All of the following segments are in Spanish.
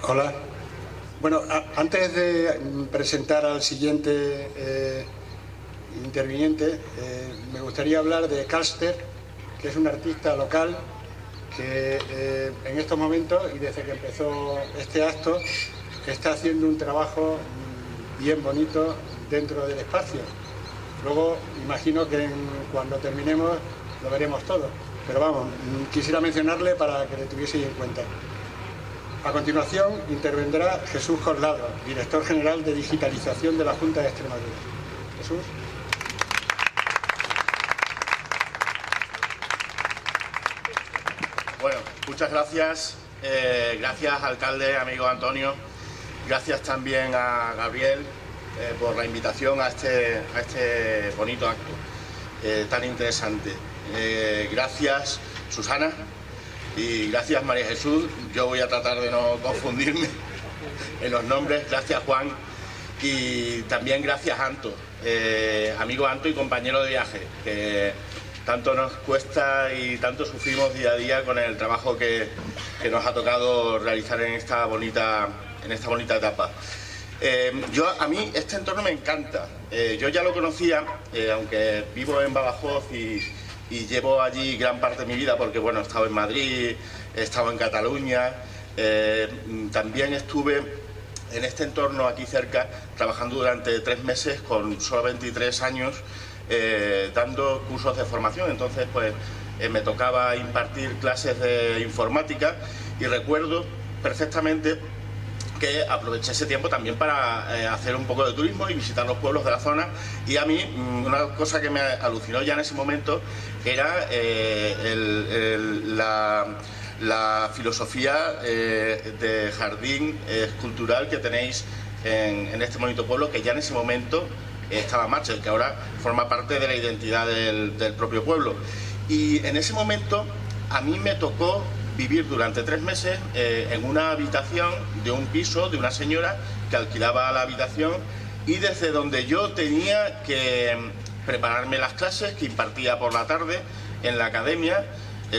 Hola. Bueno, antes de presentar al siguiente interviniente, me gustaría hablar de Casper, que es un artista local que en estos momentos y desde que empezó este acto está haciendo un trabajo bien bonito dentro del espacio. Luego imagino que cuando terminemos lo veremos todo, pero vamos, quisiera mencionarle para que le tuvieseis en cuenta. A continuación intervendrá Jesús Coslado, director general de digitalización de la Junta de Extremadura. Jesús. Bueno, muchas gracias. Gracias, alcalde, amigo Antonio. Gracias también a Gabriel por la invitación a este bonito acto tan interesante. Gracias, Susana. Y gracias, María Jesús. Yo voy a tratar de no confundirme en los nombres. Gracias, Juan. Y también gracias, Anto, amigo Anto y compañero de viaje, que tanto nos cuesta y tanto sufrimos día a día con el trabajo que nos ha tocado realizar en esta bonita etapa. A mí este entorno me encanta. Yo ya lo conocía, aunque vivo en Badajoz y llevo allí gran parte de mi vida porque, bueno, he estado en Madrid, he estado en Cataluña, también estuve en este entorno aquí cerca trabajando durante 3 meses con solo 23 años dando cursos de formación. Entonces, pues me tocaba impartir clases de informática y recuerdo perfectamente que aproveché ese tiempo también para hacer un poco de turismo y visitar los pueblos de la zona. Y a mí una cosa que me alucinó ya en ese momento era la filosofía de jardín escultural que tenéis en este bonito pueblo, que ya en ese momento estaba en marcha y que ahora forma parte de la identidad del propio pueblo. Y en ese momento a mí me tocó vivir durante 3 meses en una habitación de un piso de una señora que alquilaba la habitación y desde donde yo tenía que prepararme las clases que impartía por la tarde en la academia,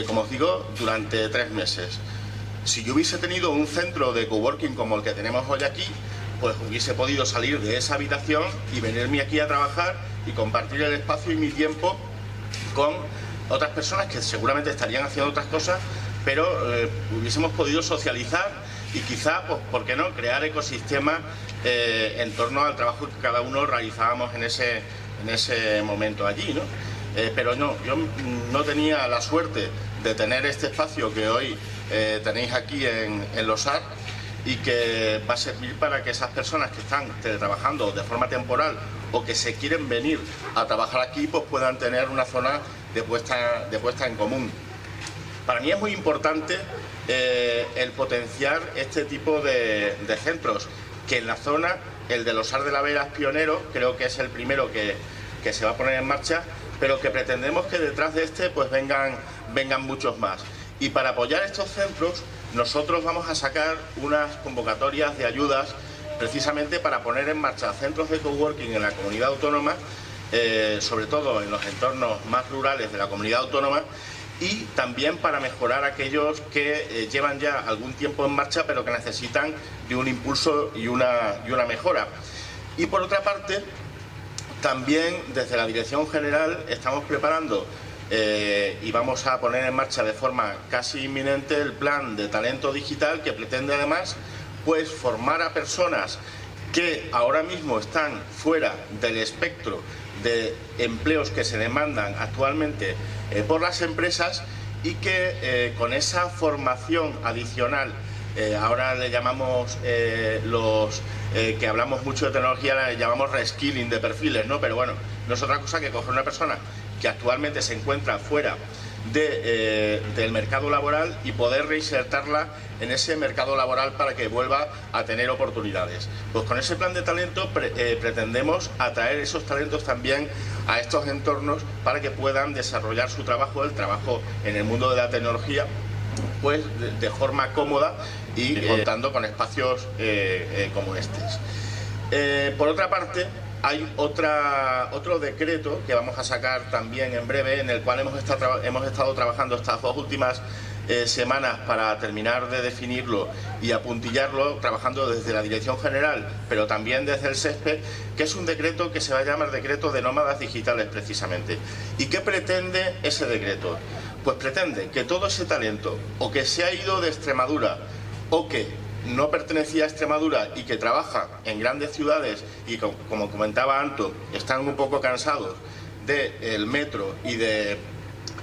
como os digo, durante 3 meses. Si yo hubiese tenido un centro de coworking como el que tenemos hoy aquí, pues hubiese podido salir de esa habitación y venirme aquí a trabajar y compartir el espacio y mi tiempo con otras personas que seguramente estarían haciendo otras cosas, pero hubiésemos podido socializar y quizá, pues, ¿por qué no?, crear ecosistemas en torno al trabajo que cada uno realizábamos en ese momento allí, ¿no? Pero no, yo no tenía la suerte de tener este espacio que hoy tenéis aquí en Losar y que va a servir para que esas personas que están teletrabajando de forma temporal o que se quieren venir a trabajar aquí, pues puedan tener una zona de puesta en común. Para mí es muy importante el potenciar este tipo de centros, que en la zona, el de Losar de la Vera es pionero, creo que es el primero que se va a poner en marcha, pero que pretendemos que detrás de este pues vengan muchos más. Y para apoyar estos centros, nosotros vamos a sacar unas convocatorias de ayudas precisamente para poner en marcha centros de coworking en la comunidad autónoma, sobre todo en los entornos más rurales de la comunidad autónoma, y también para mejorar aquellos que llevan ya algún tiempo en marcha pero que necesitan de un impulso y una mejora. Y por otra parte, también desde la Dirección General estamos preparando y vamos a poner en marcha de forma casi inminente el plan de talento digital, que pretende además pues formar a personas que ahora mismo están fuera del espectro de empleos que se demandan actualmente por las empresas y que con esa formación adicional, ahora le llamamos que hablamos mucho de tecnología, le llamamos reskilling de perfiles, ¿no? Pero bueno, no es otra cosa que coger una persona que actualmente se encuentra fuera del mercado laboral y poder reinsertarla en ese mercado laboral para que vuelva a tener oportunidades. Pues con ese plan de talento pretendemos atraer esos talentos también a estos entornos para que puedan desarrollar su trabajo, el trabajo en el mundo de la tecnología, pues de forma cómoda y contando con espacios como estos. Por otra parte, hay otro decreto que vamos a sacar también en breve, en el cual hemos estado trabajando estas 2 últimas semanas para terminar de definirlo y apuntillarlo, trabajando desde la Dirección General, pero también desde el SESPE, que es un decreto que se va a llamar Decreto de Nómadas Digitales, precisamente. ¿Y qué pretende ese decreto? Pues pretende que todo ese talento, o que se ha ido de Extremadura, o que no pertenecía a Extremadura y que trabaja en grandes ciudades y, como comentaba Anto, están un poco cansados del metro y de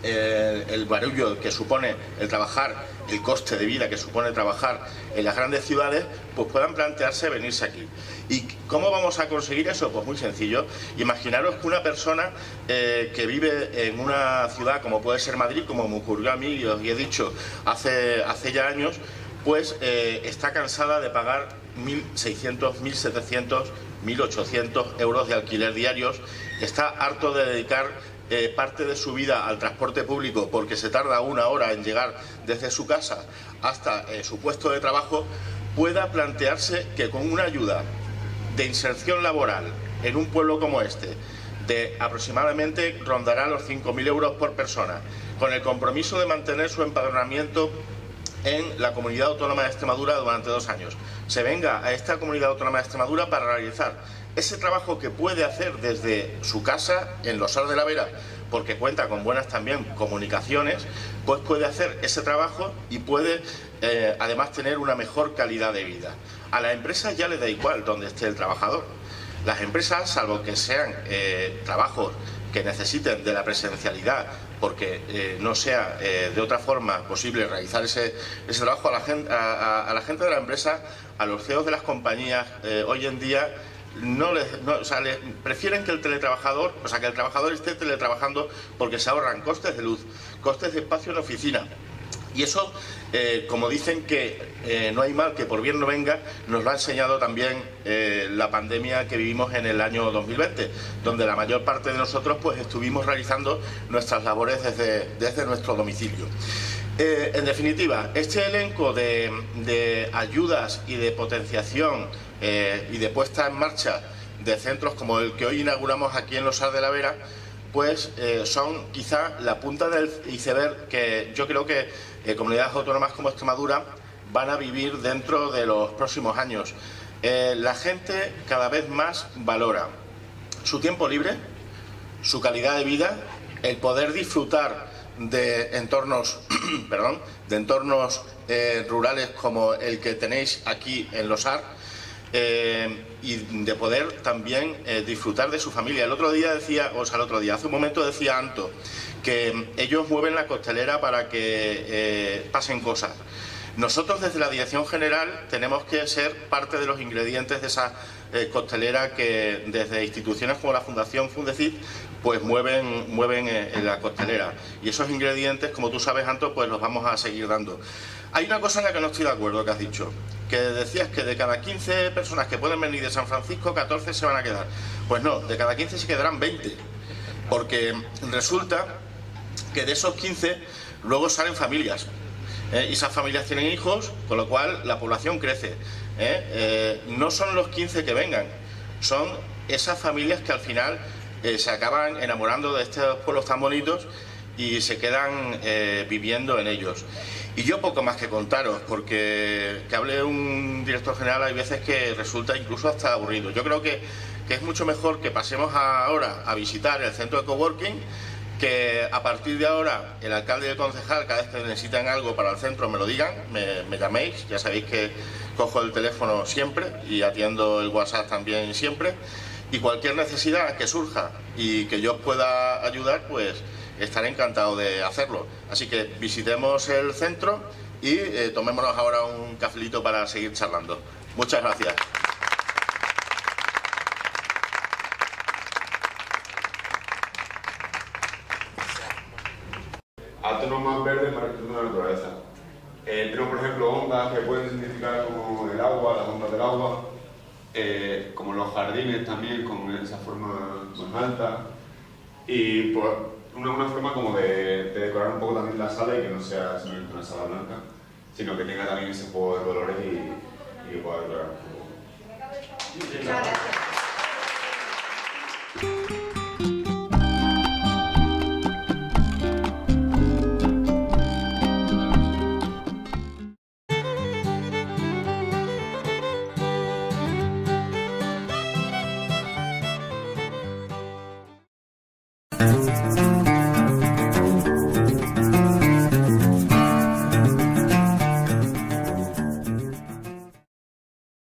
el barullo que supone el trabajar, el coste de vida que supone trabajar en las grandes ciudades, pues puedan plantearse venirse aquí. ¿Y cómo vamos a conseguir eso? Pues muy sencillo. Imaginaros que una persona que vive en una ciudad como puede ser Madrid, como me ocurrió a mí, y os he dicho hace ya años, pues está cansada de pagar 1.600, 1.700, 1.800 euros de alquiler diarios, está harto de dedicar parte de su vida al transporte público porque se tarda 1 hora en llegar desde su casa hasta su puesto de trabajo, pueda plantearse que con una ayuda de inserción laboral en un pueblo como este, de aproximadamente rondará los 5.000 euros por persona, con el compromiso de mantener su empadronamiento en la Comunidad Autónoma de Extremadura durante 2 años, se venga a esta Comunidad Autónoma de Extremadura para realizar ese trabajo que puede hacer desde su casa en Losar de la Vera, porque cuenta con buenas también comunicaciones, pues puede hacer ese trabajo y puede además tener una mejor calidad de vida. A las empresas ya les da igual donde esté el trabajador. Las empresas, salvo que sean trabajos que necesiten de la presencialidad, porque no sea de otra forma posible realizar ese trabajo, a la gente de la empresa, a los CEOs de las compañías, hoy en día prefieren que el teletrabajador, que el trabajador esté teletrabajando, porque se ahorran costes de luz, costes de espacio en oficina. Y eso, como dicen que no hay mal que por bien no venga, nos lo ha enseñado también la pandemia que vivimos en el año 2020, donde la mayor parte de nosotros pues estuvimos realizando nuestras labores desde nuestro domicilio. En definitiva, este elenco de ayudas y de potenciación y de puesta en marcha de centros como el que hoy inauguramos aquí en Losar de la Vera, pues son quizá la punta del iceberg que yo creo que comunidades autónomas como Extremadura van a vivir dentro de los próximos años. La gente cada vez más valora su tiempo libre, su calidad de vida, el poder disfrutar de entornos, rurales como el que tenéis aquí en Losar, y de poder también disfrutar de su familia. Hace un momento decía Anto que ellos mueven la costelera para que pasen cosas. Nosotros desde la Dirección General tenemos que ser parte de los ingredientes de esa costelera que desde instituciones como la Fundación Fundecid pues mueven en la costelera, y esos ingredientes, como tú sabes, Anto, pues los vamos a seguir dando. Hay una cosa en la que no estoy de acuerdo que has dicho, que decías que de cada 15 personas que pueden venir de San Francisco, 14 se van a quedar. Pues no, de cada 15 se quedarán 20, porque resulta que de esos 15 luego salen familias, y esas familias tienen hijos, con lo cual la población crece. No son los 15 que vengan, son esas familias que al final se acaban enamorando de estos pueblos tan bonitos y se quedan viviendo en ellos. Y yo poco más que contaros, porque que hable un director general hay veces que resulta incluso hasta aburrido. Yo creo que es mucho mejor que pasemos ahora a visitar el centro de coworking, que a partir de ahora el alcalde y el concejal, cada vez que necesitan algo para el centro, me lo digan, me llaméis, ya sabéis que cojo el teléfono siempre y atiendo el WhatsApp también siempre, y cualquier necesidad que surja y que yo os pueda ayudar, pues estaré encantado de hacerlo. Así que visitemos el centro y tomémonos ahora un cafelito para seguir charlando. Muchas gracias. Átomos más verdes para el estudio de la naturaleza. Tenemos, por ejemplo, ondas que pueden significar como el agua, las ondas del agua, como los jardines también, con esa forma más alta, y por una forma como de decorar un poco también la sala y que no sea simplemente una sala blanca, sino que tenga también ese juego de colores